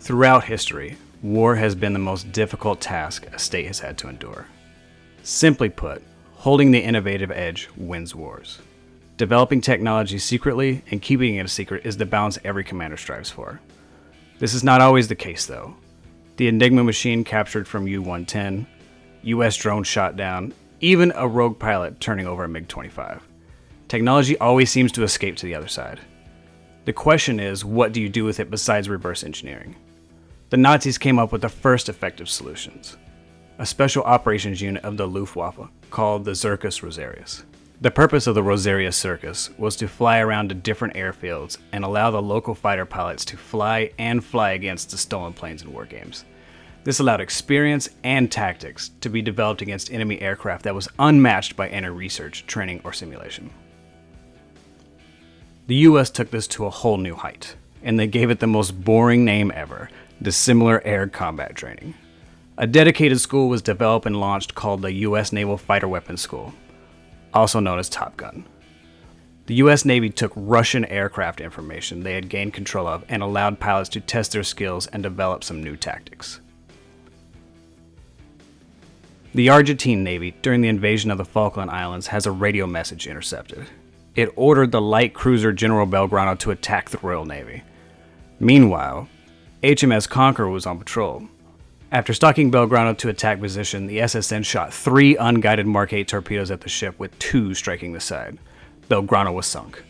Throughout history, war has been the most difficult task a state has had to endure. Simply put, holding the innovative edge wins wars. Developing technology secretly and keeping it a secret is the balance every commander strives for. This is not always the case though. The Enigma machine captured from U-110, US drone shot down, even a rogue pilot turning over a MiG-25. Technology always seems to escape to the other side. The question is, what do you do with it besides reverse engineering? The Nazis came up with the first effective solutions. A special operations unit of the Luftwaffe called the Zirkus Rosarius. The purpose of the Rosarius Circus was to fly around to different airfields and allow the local fighter pilots to fly against the stolen planes in war games. This allowed experience and tactics to be developed against enemy aircraft that was unmatched by any research, training, or simulation. The US took this to a whole new height, and they gave it the most boring name ever, Dissimilar Air Combat Training. A dedicated school was developed and launched called the US Naval Fighter Weapons School, also known as Top Gun. The US Navy took Russian aircraft information they had gained control of and allowed pilots to test their skills and develop some new tactics. The Argentine Navy, during the invasion of the Falkland Islands, has a radio message intercepted. It ordered the light cruiser General Belgrano to attack the Royal Navy. Meanwhile, HMS Conqueror was on patrol. After stalking Belgrano to attack position, the SSN shot 3 unguided Mark 8 torpedoes at the ship, with 2 striking the side. Belgrano was sunk.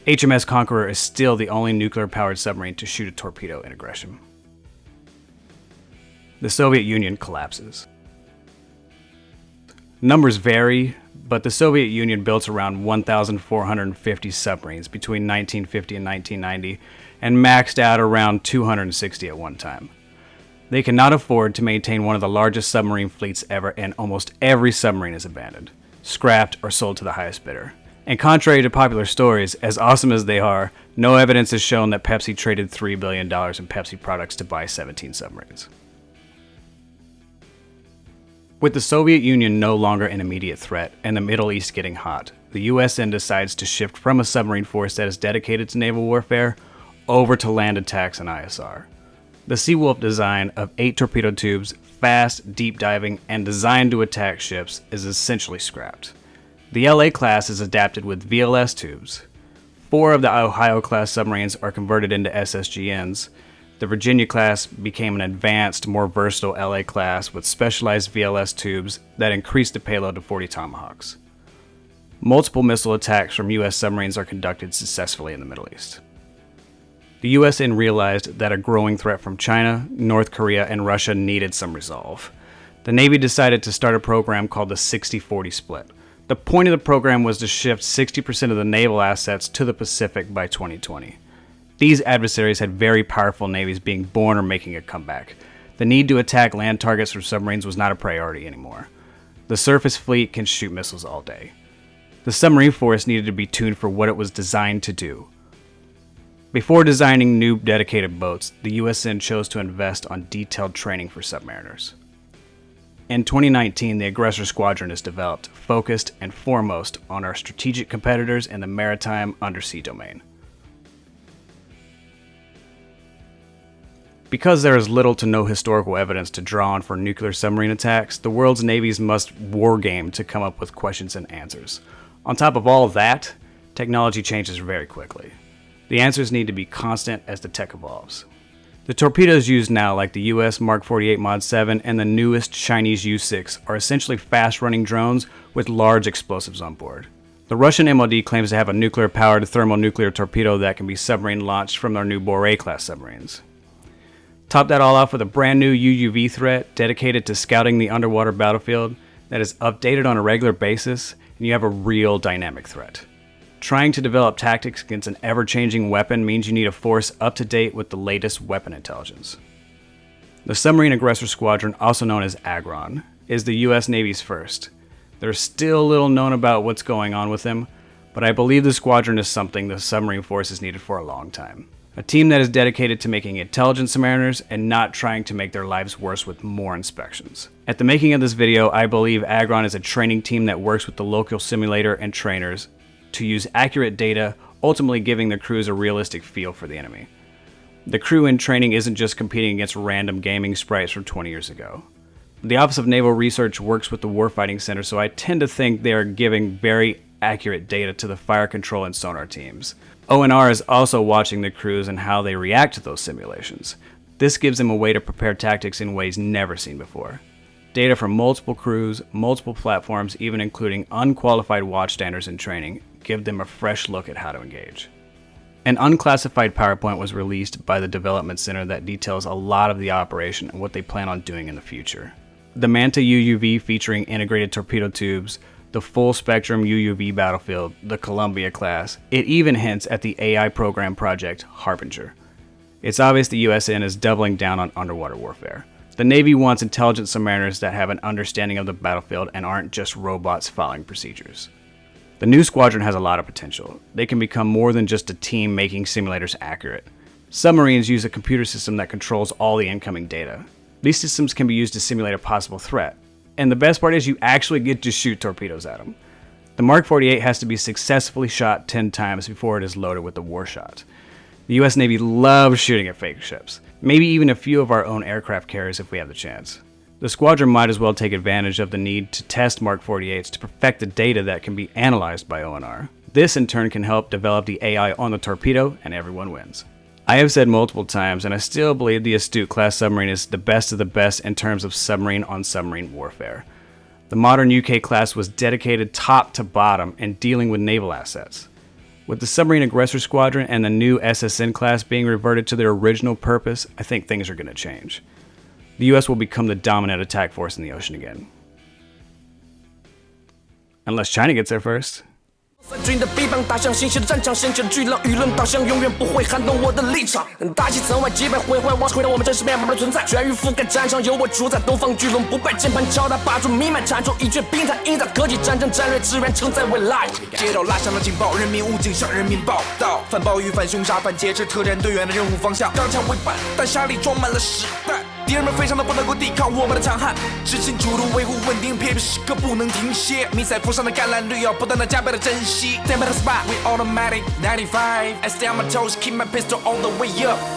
HMS Conqueror is still the only nuclear-powered submarine to shoot a torpedo in aggression. The Soviet Union collapses. Numbers vary, but the Soviet Union built around 1,450 submarines between 1950 and 1990 and maxed out around 260 at one time. They cannot afford to maintain one of the largest submarine fleets ever, and almost every submarine is abandoned, scrapped, or sold to the highest bidder. And contrary to popular stories, as awesome as they are, no evidence has shown that Pepsi traded $3 billion in Pepsi products to buy 17 submarines. With the Soviet Union no longer an immediate threat and the Middle East getting hot, the US then decides to shift from a submarine force that is dedicated to naval warfare over to land attacks and ISR. The Seawolf design of 8 torpedo tubes, fast, deep diving, and designed to attack ships is essentially scrapped. The LA class is adapted with VLS tubes. 4 of the Ohio class submarines are converted into SSGNs. The Virginia class became an advanced, more versatile LA class with specialized VLS tubes that increased the payload to 40 Tomahawks. Multiple missile attacks from US submarines are conducted successfully in the Middle East. The US then realized that a growing threat from China, North Korea, and Russia needed some resolve. The Navy decided to start a program called the 60-40 split. The point of the program was to shift 60% of the naval assets to the Pacific by 2020. These adversaries had very powerful navies being born or making a comeback. The need to attack land targets from submarines was not a priority anymore. The surface fleet can shoot missiles all day. The submarine force needed to be tuned for what it was designed to do. Before designing new dedicated boats, the USN chose to invest on detailed training for submariners. In 2019, the Aggressor Squadron is developed, focused and foremost on our strategic competitors in the maritime undersea domain. Because there is little to no historical evidence to draw on for nuclear submarine attacks, the world's navies must wargame to come up with questions and answers. On top of all of that, technology changes very quickly. The answers need to be constant as the tech evolves. The torpedoes used now, like the US Mark 48 Mod 7 and the newest Chinese U-6, are essentially fast-running drones with large explosives on board. The Russian MOD claims to have a nuclear-powered thermonuclear torpedo that can be submarine-launched from their new Boré-class submarines. Top that all off with a brand new UUV threat dedicated to scouting the underwater battlefield that is updated on a regular basis, and you have a real dynamic threat. Trying to develop tactics against an ever-changing weapon means you need a force up to date with the latest weapon intelligence. The Submarine Aggressor Squadron, also known as Aggressor, is the US Navy's first. There's still little known about what's going on with them, but I believe the squadron is something the submarine force has needed for a long time. A team that is dedicated to making intelligent submariners and not trying to make their lives worse with more inspections. At the making of this video, I believe Aggressor is a training team that works with the local simulator and trainers to use accurate data, ultimately giving the crews a realistic feel for the enemy. The crew in training isn't just competing against random gaming sprites from 20 years ago. The Office of Naval Research works with the Warfighting Center, so I tend to think they are giving very accurate data to the fire control and sonar teams. ONR is also watching the crews and how they react to those simulations. This gives them a way to prepare tactics in ways never seen before. Data from multiple crews, multiple platforms, even including unqualified watchstanders in training, give them a fresh look at how to engage. An unclassified PowerPoint was released by the Development Center that details a lot of the operation and what they plan on doing in the future. The Manta UUV featuring integrated torpedo tubes, the full-spectrum UUV battlefield, the Columbia class. It even hints at the AI program project Harbinger. It's obvious the USN is doubling down on underwater warfare. The Navy wants intelligent submariners that have an understanding of the battlefield and aren't just robots following procedures. The new Squadron has a lot of potential. They can become more than just a team making simulators accurate. Submarines use a computer system that controls all the incoming data. These systems can be used to simulate a possible threat. And the best part is you actually get to shoot torpedoes at them. The Mark 48 has to be successfully shot 10 times before it is loaded with the war shot. The US Navy loves shooting at fake ships, maybe even a few of our own aircraft carriers if we have the chance. The Squadron might as well take advantage of the need to test Mark 48s to perfect the data that can be analyzed by ONR. This in turn can help develop the AI on the torpedo, and everyone wins. I have said multiple times, and I still believe the Astute class submarine is the best of the best in terms of submarine-on-submarine warfare. The modern UK class was dedicated top to bottom in dealing with naval assets. With the Submarine Aggressor Squadron and the new SSN class being reverted to their original purpose, I think things are going to change. The US will become the dominant attack force in the ocean again. Unless China gets there first. 军的臂膀打向新兴的战场，掀起了巨浪，舆论导向永远不会撼动我的立场。大气层外击败毁坏，往回到我们真实面貌的存在。全域覆盖战场，由我主宰，东方巨龙不败，键盘敲打，霸主弥漫，铲除一切冰台，营造科技战争战略，支援承载未来。街道拉响了警报，人民武警向人民报道，反暴雨、反凶杀、反劫持，特战队员的任务方向，钢枪为伴，弹匣里装满了实弹。敌人们非常的不能够抵抗我们的强悍，执行主动维护稳定，偏偏时刻不能停歇。迷彩服上的橄榄绿要不断的加倍的珍惜。Stand by the spot, we automatic 95. I stay on my toes, keep my pistol all the way up.